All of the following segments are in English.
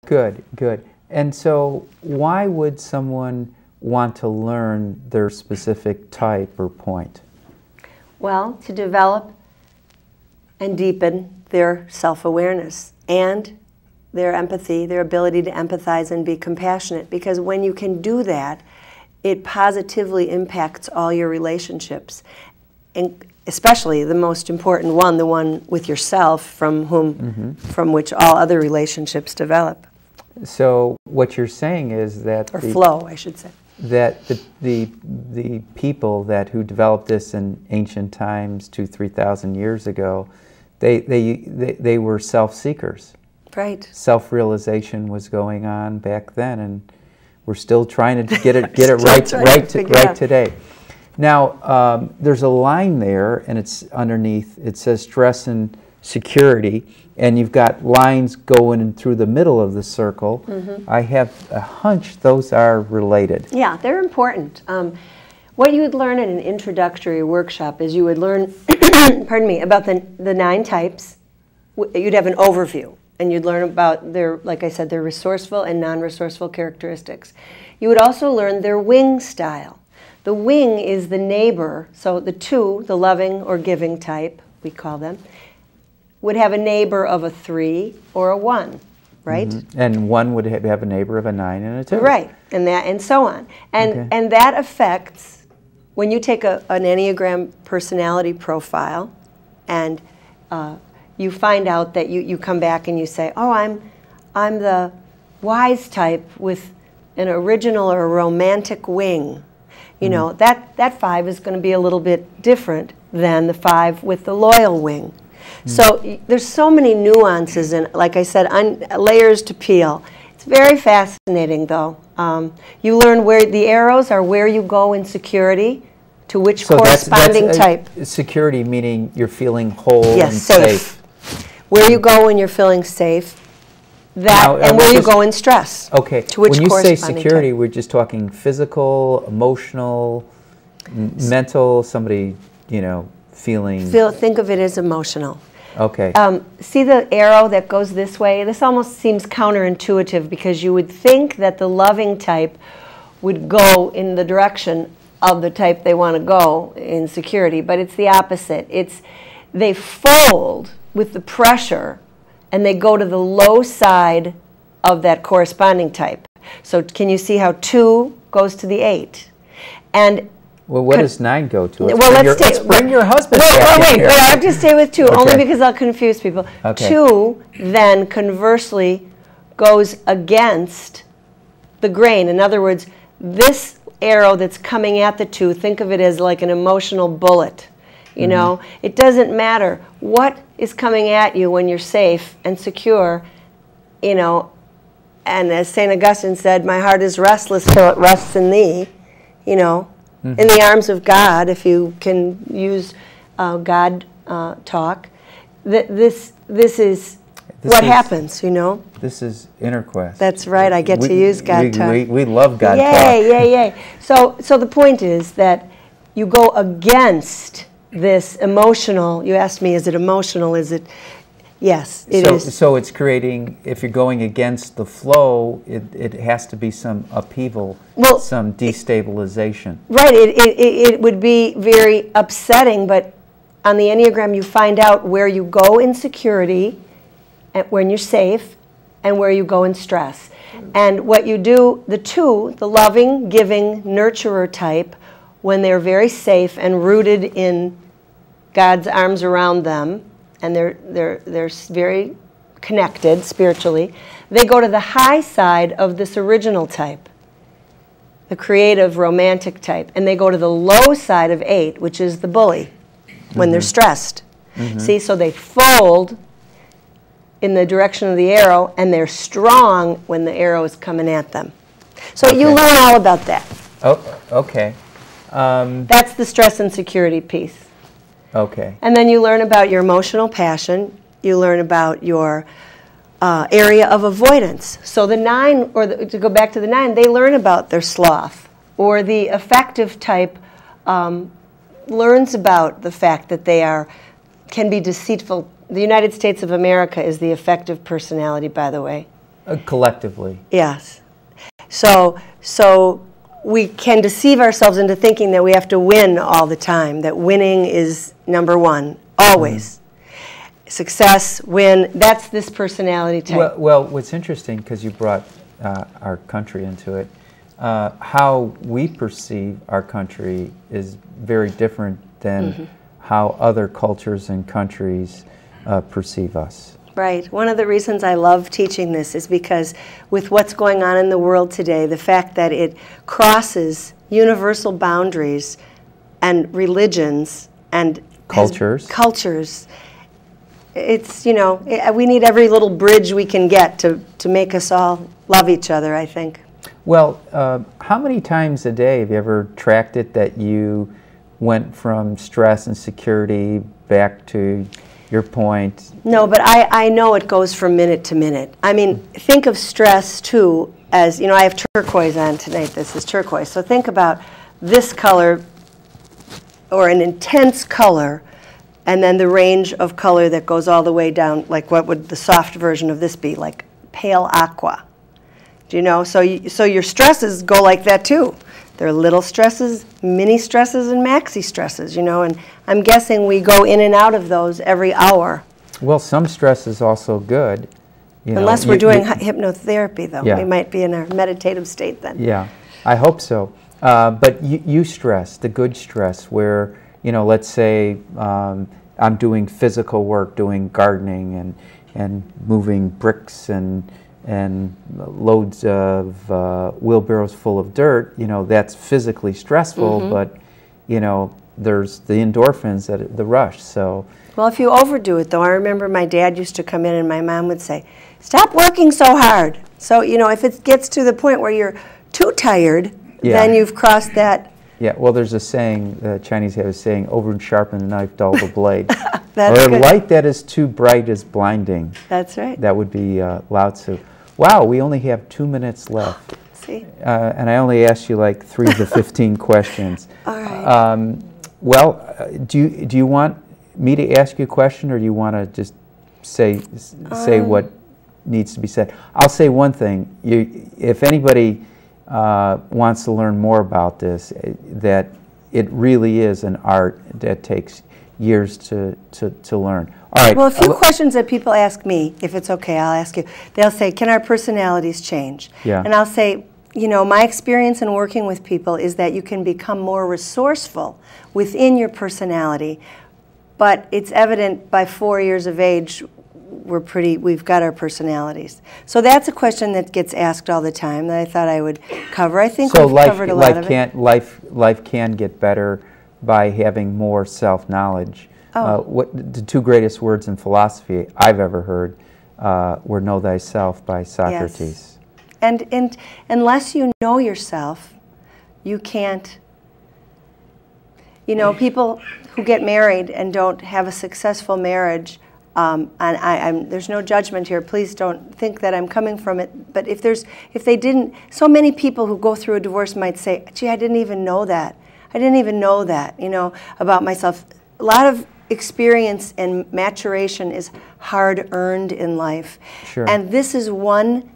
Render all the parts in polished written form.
Good, good. And so why would someone want to learn their specific type or point? Well, to develop and deepen their self-awareness and their empathy, their ability to empathize and be compassionate. Because when you can do that, it positively impacts all your relationships. And especially the most important one, the one with yourself, from which all other relationships develop. So what you're saying is that or flow, I should say. That the people who developed this in ancient times, 2,000-3,000 years ago, they were self-seekers. Right. Self-realization was going on back then, and we're still trying to get it right today. Now, there's a line there, and it's underneath. It says stress and security, and you've got lines going through the middle of the circle. I have a hunch those are related. Yeah, they're important. What you would learn in an introductory workshop is you would learn, pardon me, about the 9 types. You'd have an overview, and you'd learn about their, like I said, their resourceful and non-resourceful characteristics. You would also learn their wing style. The wing is the neighbor, so the 2, the loving or giving type, we call them, would have a neighbor of a 3 or a 1, right? And 1 would have a neighbor of a 9 and a 2. Right, and so on. And that affects, when you take an Enneagram personality profile and you find out that you come back and you say, oh, I'm the wise type with an original or a romantic wing. You know, that 5 is going to be a little bit different than the 5 with the loyal wing. So there's so many nuances and, like I said, layers to peel. It's very fascinating, though. You learn where the arrows are, where you go in security, to which corresponding type. Security meaning you're feeling whole and safe. Where you go when you're feeling safe. And where you go in stress. Okay. To which when you say corresponding security, type. we're just talking physical, emotional, mental, somebody, feeling... Think of it as emotional. Okay. See the arrow that goes this way? This almost seems counterintuitive because you would think that the loving type would go in the direction of the type they want to go in security, but it's the opposite. They fold with the pressure and they go to the low side of that corresponding type. So can you see how 2 goes to the 8? And well, what does 9 go to? Let's bring your husband back in here. I have to stay with 2, only because I'll confuse people. Okay. 2 then conversely goes against the grain. In other words, this arrow that's coming at the 2, think of it as like an emotional bullet. You know, it doesn't matter what is coming at you when you're safe and secure, and as St. Augustine said, my heart is restless till it rests in thee, in the arms of God, if you can use God talk. This is what happens, This is InnerQuest. That's right, I get to use God talk. We love God talk. Yay. So the point is that you go against this emotional, you asked me, is it emotional? Is it, yes, it is. So it's creating, if you're going against the flow, it has to be some upheaval, some destabilization. Right, it would be very upsetting, but on the Enneagram you find out where you go in security, when you're safe, and where you go in stress. And what you do, the 2, the loving, giving, nurturer type, when they're very safe and rooted in God's arms around them, and they're very connected spiritually, they go to the high side of this original type, the creative, romantic type, and they go to the low side of 8, which is the bully, when they're stressed. See, so they fold in the direction of the arrow, and they're strong when the arrow is coming at them. So you learn all about that. Oh, okay. That's the stress and security piece. Okay. And then you learn about your emotional passion. You learn about your area of avoidance. So the 9, to go back to the 9, they learn about their sloth. Or the affective type learns about the fact that they can be deceitful. The United States of America is the affective personality, by the way. Collectively. Yes. So we can deceive ourselves into thinking that we have to win all the time, that winning is number one, always. Success, win, that's this personality type. Well, what's interesting, because you brought our country into it, how we perceive our country is very different than how other cultures and countries perceive us. Right. One of the reasons I love teaching this is because with what's going on in the world today, the fact that it crosses universal boundaries and religions and cultures, it's, you know, we need every little bridge we can get to make us all love each other, I think. Well, how many times a day have you ever tracked it that you went from stress and security back to your point? No, but I know it goes from minute to minute. I mean, think of stress, too, as, you know, I have turquoise on tonight. This is turquoise. So think about this color, or an intense color, and then the range of color that goes all the way down, like what would the soft version of this be, like pale aqua. Do you know? So your stresses go like that, too. There are little stresses, mini stresses, and maxi stresses, you know, and I'm guessing we go in and out of those every hour. Well, some stress is also good. Unless we're doing hypnotherapy, though. We might be in a meditative state then. Yeah, I hope so. But you stress, the good stress, where, you know, let's say I'm doing physical work, doing gardening and moving bricks and loads of wheelbarrows full of dirt, you know, that's physically stressful, but, you know, there's the endorphins, the rush, so. Well, if you overdo it, though, I remember my dad used to come in and my mom would say, stop working so hard. So, you know, if it gets to the point where you're too tired, then you've crossed that. Yeah, well, there's a saying, the Chinese have a saying, over sharpen the knife, dull the blade. That's or good. Light that is too bright is blinding. That's right. That would be Lao Tzu. Wow, we only have 2 minutes left. See? And I only asked you like 3 to 15 questions. All right. Well, do you want me to ask you a question, or do you want to just say what needs to be said? I'll say one thing. If anybody wants to learn more about this, that it really is an art that takes years to learn. All right. Well, a few questions that people ask me, if it's okay, I'll ask you. They'll say, can our personalities change? Yeah. And I'll say, you know, my experience in working with people is that you can become more resourceful within your personality, but it's evident by 4 years of age we've got our personalities. So that's a question that gets asked all the time that I thought I would cover. I think we've covered a lot of it. Life can get better by having more self-knowledge. What the 2 greatest words in philosophy I've ever heard were "Know thyself" by Socrates. Yes. And unless you know yourself, you can't. You know, people who get married and don't have a successful marriage, and there's no judgment here. Please don't think that I'm coming from it. But if they didn't, so many people who go through a divorce might say, "Gee, I didn't even know that. I didn't even know that, you know, about myself." A lot of experience and maturation is hard-earned in life. Sure. And this is one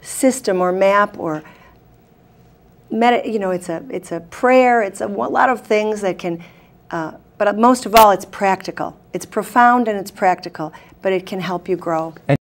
system or map or, you know, it's a prayer, it's a lot of things that can, but most of all, it's practical. It's profound and it's practical, but it can help you grow.